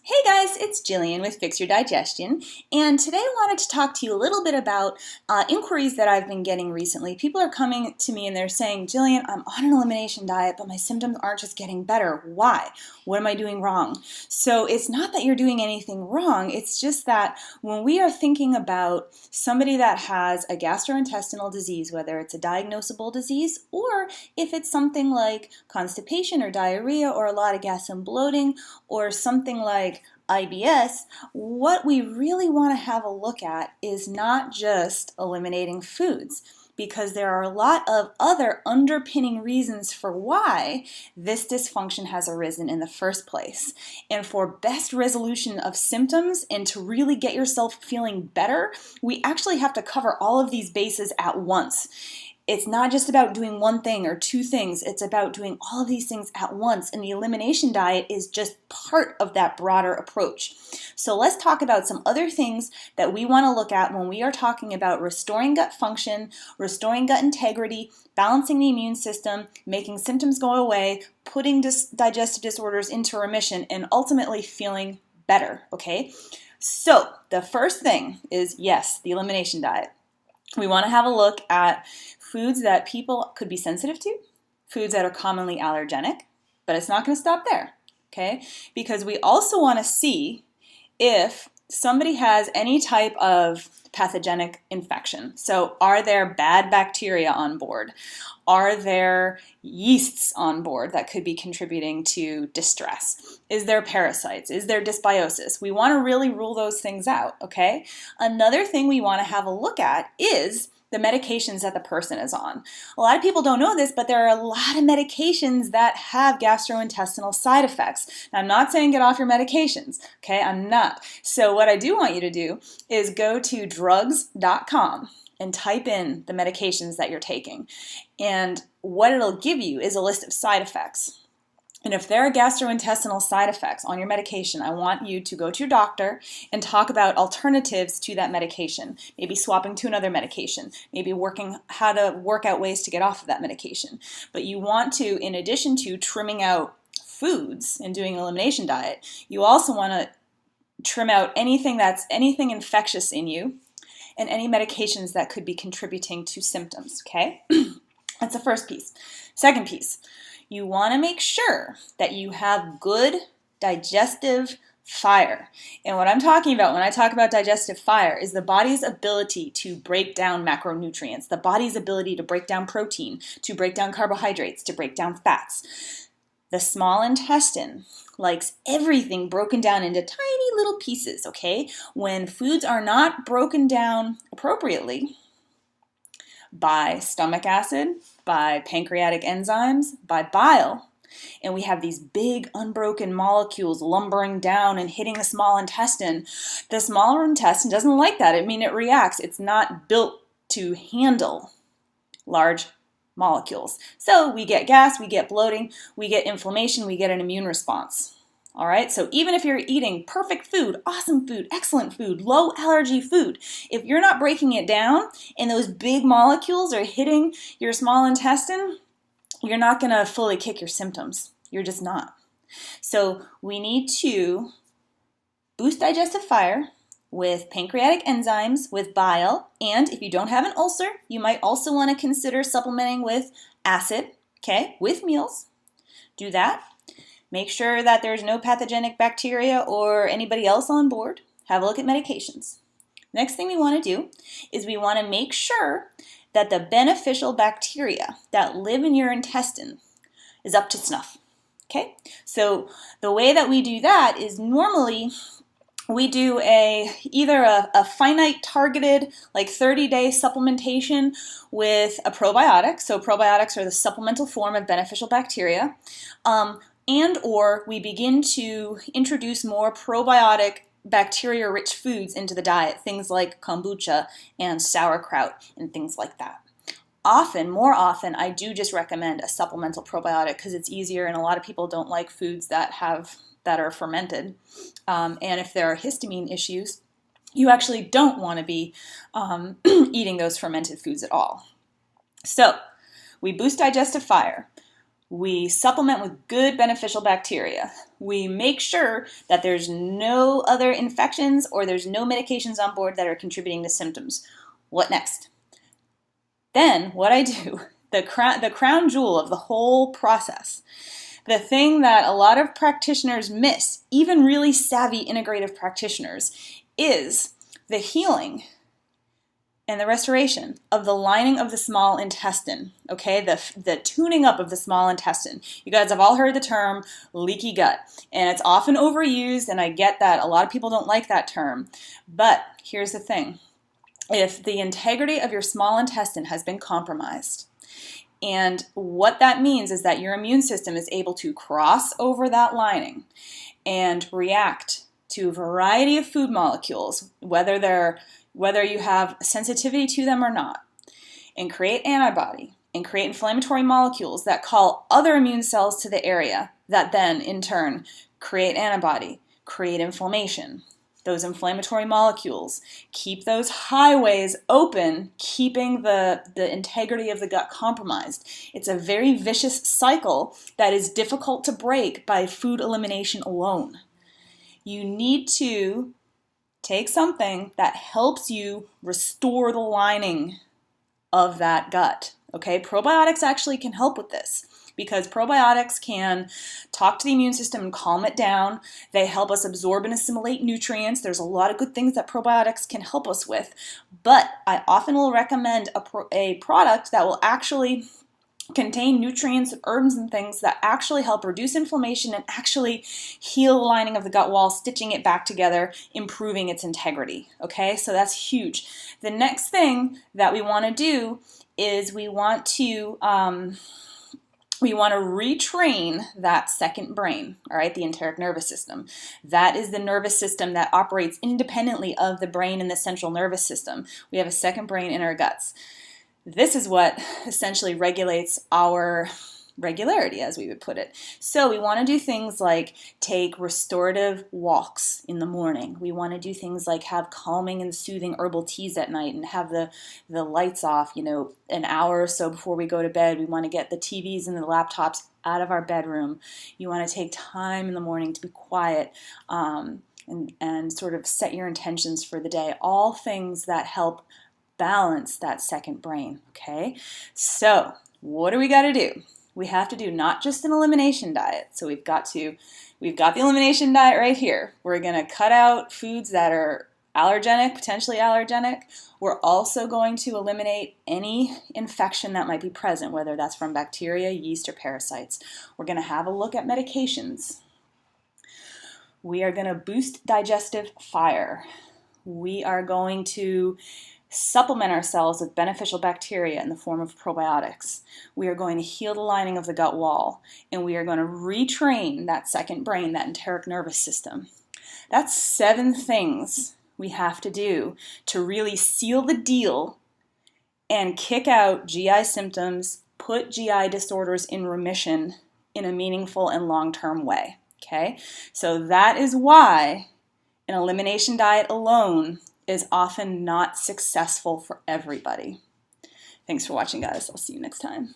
Hey guys, it's Jillian with Fix Your Digestion, and today I wanted to talk to you a little bit about inquiries that I've been getting recently. People are coming to me and they're saying, Jillian, I'm on an elimination diet, but my symptoms aren't just getting better. Why? What am I doing wrong? So it's not that you're doing anything wrong, it's just that when we are thinking about somebody that has a gastrointestinal disease, whether it's a diagnosable disease or if it's something like constipation or diarrhea or a lot of gas and bloating or something like IBS, what we really want to have a look at is not just eliminating foods, because there are a lot of other underpinning reasons for why this dysfunction has arisen in the first place. And for best resolution of symptoms and to really get yourself feeling better, we actually have to cover all of these bases at once. It's not just about doing one thing or two things, it's about doing all of these things at once, and the elimination diet is just part of that broader approach. So let's talk about some other things that we want to look at when we are talking about restoring gut function, restoring gut integrity, balancing the immune system, making symptoms go away, putting digestive disorders into remission, and ultimately feeling better, okay? So the first thing is, yes, the elimination diet. We want to have a look at foods that people could be sensitive to, foods that are commonly allergenic, but it's not going to stop there, okay? Because we also want to see if somebody has any type of pathogenic infection. So are there bad bacteria on board? Are there yeasts on board that could be contributing to distress? Is there parasites? Is there dysbiosis? We want to really rule those things out, okay? Another thing we want to have a look at is the medications that the person is on. A lot of people don't know this, but there are a lot of medications that have gastrointestinal side effects. Now, I'm not saying get off your medications, okay? I'm not. So what I do want you to do is go to drugs.com and type in the medications that you're taking. And what it'll give you is a list of side effects. And if there are gastrointestinal side effects on your medication, I want you to go to your doctor and talk about alternatives to that medication. Maybe swapping to another medication, maybe how to work out ways to get off of that medication. But you want to, in addition to trimming out foods and doing an elimination diet, you also want to trim out anything infectious in you and any medications that could be contributing to symptoms, okay? That's the first piece. Second piece. You want to make sure that you have good digestive fire. And what I'm talking about when I talk about digestive fire is the body's ability to break down macronutrients, the body's ability to break down protein, to break down carbohydrates, to break down fats. The small intestine likes everything broken down into tiny little pieces, okay? When foods are not broken down appropriately by stomach acid, by pancreatic enzymes, by bile, and we have these big unbroken molecules lumbering down and hitting the small intestine doesn't like that. I mean, it reacts. It's not built to handle large molecules. So we get gas, we get bloating, we get inflammation, we get an immune response. All right, so even if you're eating perfect food, awesome food, excellent food, low allergy food, if you're not breaking it down and those big molecules are hitting your small intestine, you're not going to fully kick your symptoms. You're just not. So we need to boost digestive fire with pancreatic enzymes, with bile, and if you don't have an ulcer, you might also want to consider supplementing with acid, okay, with meals. Do that. Make sure that there's no pathogenic bacteria or anybody else on board. Have a look at medications. Next thing we want to do is we want to make sure that the beneficial bacteria that live in your intestine is up to snuff. Okay? So the way that we do that is normally we do either a finite targeted, like 30-day supplementation with a probiotic. So probiotics are the supplemental form of beneficial bacteria. And or we begin to introduce more probiotic bacteria-rich foods into the diet, things like kombucha and sauerkraut and things like that. More often, I do just recommend a supplemental probiotic because it's easier, and a lot of people don't like foods that are fermented. And if there are histamine issues, you actually don't want to be eating those fermented foods at all. So we boost digestive fire. We supplement with good beneficial bacteria. We make sure that there's no other infections or there's no medications on board that are contributing to symptoms. What next? Then what I do, the crown jewel of the whole process, the thing that a lot of practitioners miss, even really savvy integrative practitioners, is the healing and the restoration of the lining of the small intestine, okay? The tuning up of the small intestine. You guys have all heard the term leaky gut, and it's often overused, and I get that a lot of people don't like that term. But here's the thing. If the integrity of your small intestine has been compromised, and what that means is that your immune system is able to cross over that lining and react to a variety of food molecules, whether you have sensitivity to them or not, and create antibody and create inflammatory molecules that call other immune cells to the area that then in turn create antibody, create inflammation. Those inflammatory molecules keep those highways open, keeping the integrity of the gut compromised. It's a very vicious cycle that is difficult to break by food elimination alone. You need to take something that helps you restore the lining of that gut. Okay, probiotics actually can help with this because probiotics can talk to the immune system and calm it down. They help us absorb and assimilate nutrients. There's a lot of good things that probiotics can help us with, but I often will recommend a product that will actually contain nutrients and herbs and things that actually help reduce inflammation and actually heal the lining of the gut wall, stitching it back together, improving its integrity. Okay, so that's huge. The next thing that we want to do is we want to retrain that second brain, all right, the enteric nervous system. That is the nervous system that operates independently of the brain and the central nervous system. We have a second brain in our guts. This is what essentially regulates our regularity, as we would put it. So we want to do things like take restorative walks in the morning. We want to do things like have calming and soothing herbal teas at night and have the lights off, an hour or so before we go to bed. We want to get the TVs and the laptops out of our bedroom. You want to take time in the morning to be quiet and sort of set your intentions for the day. All things that help balance that second brain, okay? So what do we got to do? We have to do not just an elimination diet. So we've got the elimination diet right here. We're going to cut out foods that are allergenic, potentially allergenic. We're also going to eliminate any infection that might be present, whether that's from bacteria, yeast, or parasites. We're going to have a look at medications. We are going to boost digestive fire. We are going to supplement ourselves with beneficial bacteria in the form of probiotics. We are going to heal the lining of the gut wall, and we are going to retrain that second brain, that enteric nervous system. That's 7 things we have to do to really seal the deal and kick out GI symptoms, put GI disorders in remission in a meaningful and long-term way. Okay? So that is why an elimination diet alone is often not successful for everybody. Thanks for watching, guys. I'll see you next time.